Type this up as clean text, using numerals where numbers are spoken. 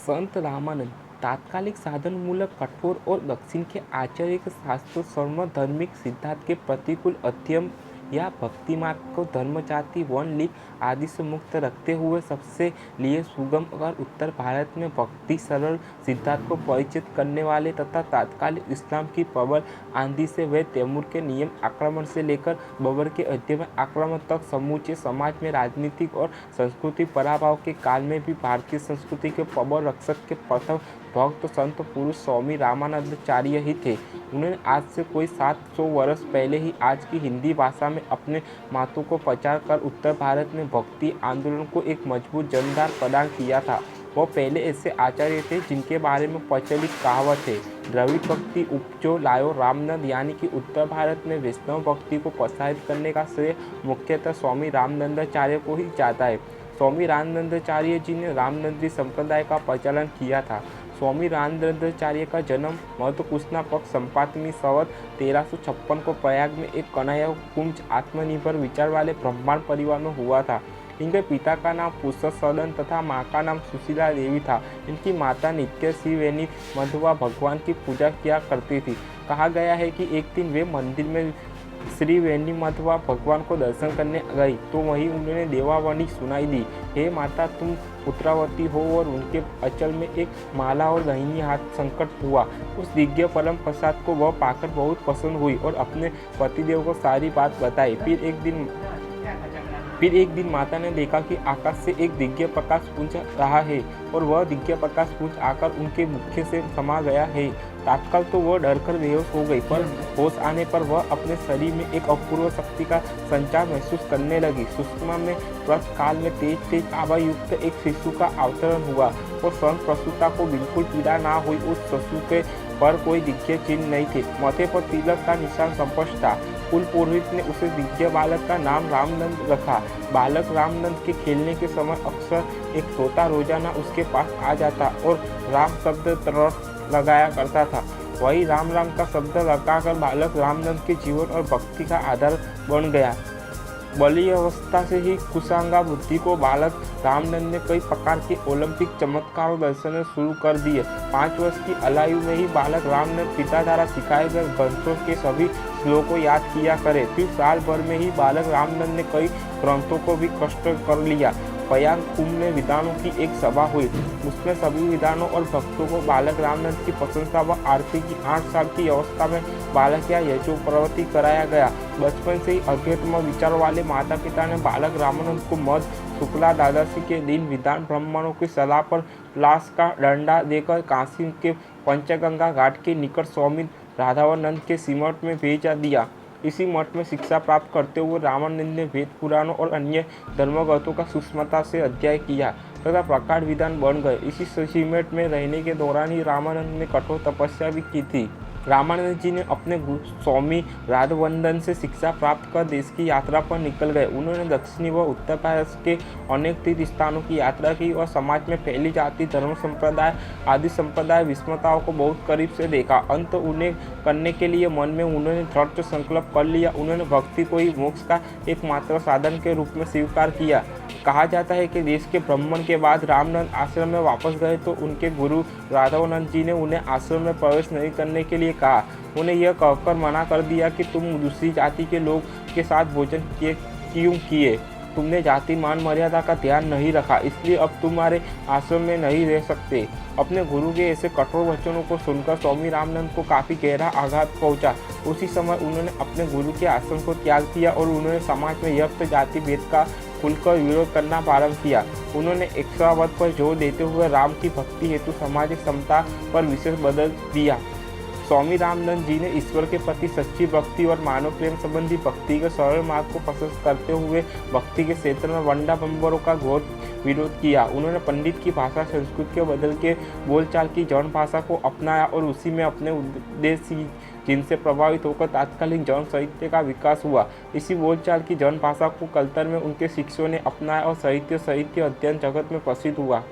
संत रामानंद तात्कालिक साधनमूलक कठोर और दक्षिण के आचार्य के शास्त्रों सर्व धार्मिक सिद्धांत के प्रतिकूल अध्ययन या भक्ति मार्ग को धर्म जाति वर्ण लिंग आदि से मुक्त रखते हुए सबसे लिए सुगम और उत्तर भारत में भक्ति सरल सिद्धांत को परिचित करने वाले तथा तात्कालिक इस्लाम की प्रबल आंधी से वे तैमूर के नियम आक्रमण से लेकर बबर के अध्ययन आक्रमण तक समूचे समाज में राजनीतिक और सांस्कृतिक पराभव के काल में भी भारतीय संस्कृति के प्रबल रक्षक के प्रथम भक्त संत पुरुष स्वामी रामानंदाचार्य ही थे। उन्होंने आज से कोई 700 वर्ष पहले ही आज की हिंदी भाषा में अपने मतों को प्रचार कर उत्तर भारत में भक्ति आंदोलन को एक मजबूत जनाधार प्रदान किया था। वो पहले ऐसे आचार्य थे जिनके बारे में प्रचलित कहावत है, द्रविड़ भक्ति उपजो लायो रामानंद, यानी कि उत्तर भारत में वैष्णव भक्ति को प्रोत्साहित करने का श्रेय मुख्यतः स्वामी रामानंदाचार्य को ही जाता है। स्वामी रामानंदाचार्य जी ने रामनंदी संप्रदाय का प्रचलन किया था। स्वामी रामानंदाचार्य का जन्म मध्य पक्ष संपातनी संवत 1356 को प्रयाग में एक कन्हैया कुंज आत्मनिर्भर विचार वाले ब्राह्मण परिवार में हुआ था। इनके पिता का नाम पुष्पसदन तथा माँ का नाम सुशीला देवी था। इनकी माता नित्य श्रीवेणी मधुआ भगवान की पूजा किया करती थी। कहा गया है कि एक दिन वे मंदिर में श्री वेणी मधुआ भगवान को दर्शन करने गई तो वहीं उन्होंने देवावाणी सुनाई दी, हे माता तुम पुत्रावती हो, और उनके अचल में एक माला और दाहिनी हाथ संकट हुआ। उस दिव्य परम प्रसाद को वह पाकर बहुत पसंद हुई और अपने पतिदेव को सारी बात बताई। फिर एक दिन माता ने देखा कि आकाश से एक दिव्य प्रकाश पुंज रहा है और वह दिव्य प्रकाश पुंज आकर उनके मुख्य से समा गया है। तत्काल तो वह डरकर बेहोश हो गई, पर होश आने पर वह अपने शरीर में एक अपूर्व शक्ति का संचार महसूस करने लगी। सुषमा में प्रसव काल में तेज आभा युक्त एक शिशु का अवतरण हुआ और स्वयं प्रसूता को बिल्कुल पीड़ा ना हुई। उस शिशु के पर कोई दिव्य चिन्ह नहीं थे, माथे पर तिलक का निशान स्पष्ट था। कुल पुरोहित ने उसे दिव्य बालक का नाम रामनंद रखा। बालक रामनंद के खेलने के समय अक्सर एक तोता रोजाना उसके पास आ जाता और राम शब्द तरफ लगाया करता था। वही राम राम का शब्द लगाकर बालक रामनंद के जीवन और भक्ति का आधार बन गया। बाल्य अवस्था से ही कुशांगा बुद्धि को बालक रामनंद ने कई प्रकार के ओलंपिक चमत्कारों दर्शन शुरू कर दिए। 5 वर्ष की आयु में ही बालक रामनंद पिता द्वारा सिखाए गए ग्रंथों के सभी श्लोकों को याद किया करे। फिर साल भर में ही बालक रामनंद ने कई ग्रंथों को भी कष्ट कर लिया। प्रयाग कुंभ में विद्वानों की एक सभा हुई, उसमें सभी विद्वानों और भक्तों को बालक रामनंद की प्रशंसा व आरती की। 8 साल की अवस्था में बालक या यशोप्रवृत्ति कराया गया। बचपन से ही अध्यात्म विचार वाले माता पिता ने बालक रामानंद को मध्य शुक्ला द्वादशी के दिन विद्वान ब्राह्मणों की सलाह पर लाश का डंडा देकर काशी के पंचगंगा घाट के निकट स्वामी राधावानंद के सिमट में भेजा दिया। इसी मठ में शिक्षा प्राप्त करते हुए रामानंद ने वेद पुराणों और अन्य धर्मग्रंथों का सूक्ष्मता से अध्ययन किया तथा प्रकांड विद्वान बन गए। इसी सिमट में रहने के दौरान ही रामानंद ने कठोर तपस्या भी की थी। रामानंद जी ने अपने गुरु स्वामी राधावानंद से शिक्षा प्राप्त कर देश की यात्रा पर निकल गए। उन्होंने दक्षिणी व उत्तर भारत के अनेक तीर्थ स्थानों की यात्रा की और समाज में फैली जाति धर्म संप्रदाय आदि संप्रदाय विषमताओं को बहुत करीब से देखा। अंत उन्हें करने के लिए मन में उन्होंने दृढ़ संकल्प कर लिया। उन्होंने भक्ति को ही मोक्ष का एकमात्र साधन के रूप में स्वीकार किया। कहा जाता है कि देश के भ्रमण के बाद रामानंद आश्रम में वापस गए तो उनके गुरु राधावानंद जी ने उन्हें आश्रम में प्रवेश नहीं करने के लिए कहा। उन्हें यह कहकर मना कर दिया कि तुम दूसरी जाति के लोग के साथ भोजन क्यों किए, तुमने जाति मान मर्यादा का ध्यान नहीं रखा, इसलिए अब तुम्हारे आश्रम में नहीं रह सकते। अपने गुरु के ऐसे कठोर वचनों को सुनकर स्वामी रामानंद को काफ़ी गहरा आघात पहुंचा। उसी समय उन्होंने अपने गुरु के आश्रम को त्याग दिया और उन्होंने समाज में यक्त जाति भेद का खुलकर विरोध करना प्रारंभ किया। उन्होंने एक्सावध पर जोर देते हुए राम की भक्ति हेतु सामाजिक समता पर विशेष बल दिया। स्वामी रामानंद जी ने ईश्वर के प्रति सच्ची भक्ति और मानव प्रेम संबंधी भक्ति के सरल मार्ग को पसंद करते हुए भक्ति के क्षेत्र में वंडा बम्बरों का घोर विरोध किया। उन्होंने पंडित की भाषा संस्कृत के बदल के बोलचाल की जौन भाषा को अपनाया और उसी में अपने उद्देश्य जिनसे प्रभावित होकर तात्कालिक जौन साहित्य का विकास हुआ। इसी बोलचाल की जौन भाषा को कलतर में उनके शिष्यों ने अपनाया और साहित्य अध्ययन जगत में प्रसिद्ध हुआ।